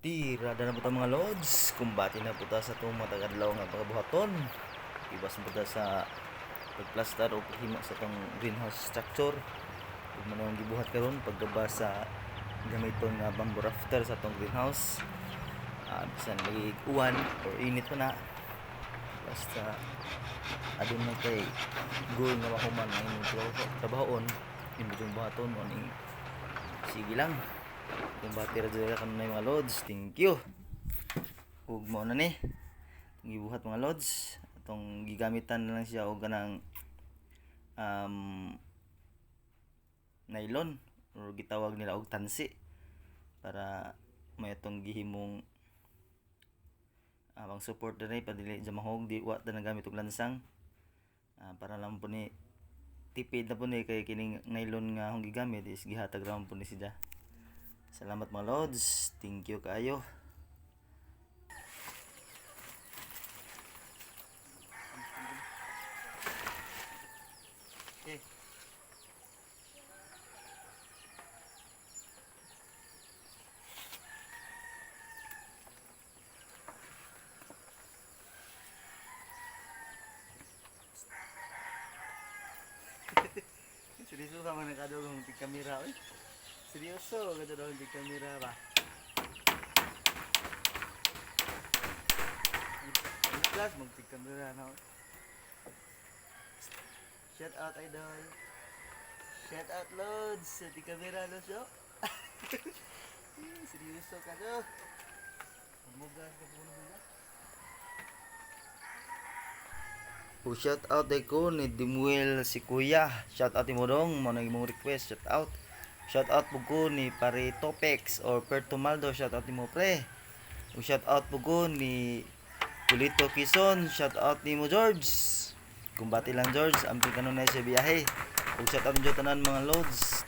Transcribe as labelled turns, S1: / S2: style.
S1: Tira na po ta mga lods. Kumbati na po ta sa itong matagadlaw nga pagkabuhaton. Ibas po ta sa pagplastar o paghimo sa itong greenhouse structure. Kung ano ang gibuhat karon pagdaba sa gamiton nga bamboo rafter sa itong greenhouse. Bisan may uwan or init pa na. Basta adun na kay goal nga mahuman ang inyong trabahoon. Inyong buhaton o ning sige lang. Kung batira dira ka na mga lods, thank you. Ug mo na ni gibuhat mga lods, atong gigamitan na lang siya og kanang nylon or gitawag nila og tansi para may atong gihimong pang support dinay padili sa mahog di wa ta nagamit og lansang para lang po ni tipid na po ni kay kining nylon nga akong gigamit is gihatag ra po ni siya. Salamat mga lods. Thank you kaayo. Okay. Seryoso ka man nakadugong tig kamera oy. Seryoso, ganda daw hindi kamera ba? Plus, magtig kamera na. Shout out idol. Shout out loads sa tig kamera no so. Seryoso ka do. Mugas ka puno ba? Shout out day ko ni Dimuel si Kuya. Shout out mo dong, mo nang imong request. Shout out. Shout out po ko ni Pare Topex or Perto Maldo. Shout out mo pre. O shout out po ko ni Pulito Quezon. Shout out ni mo George. Kumbati lang George. Amping kanon na sa biyahe. O shout out mo tanan mga loads.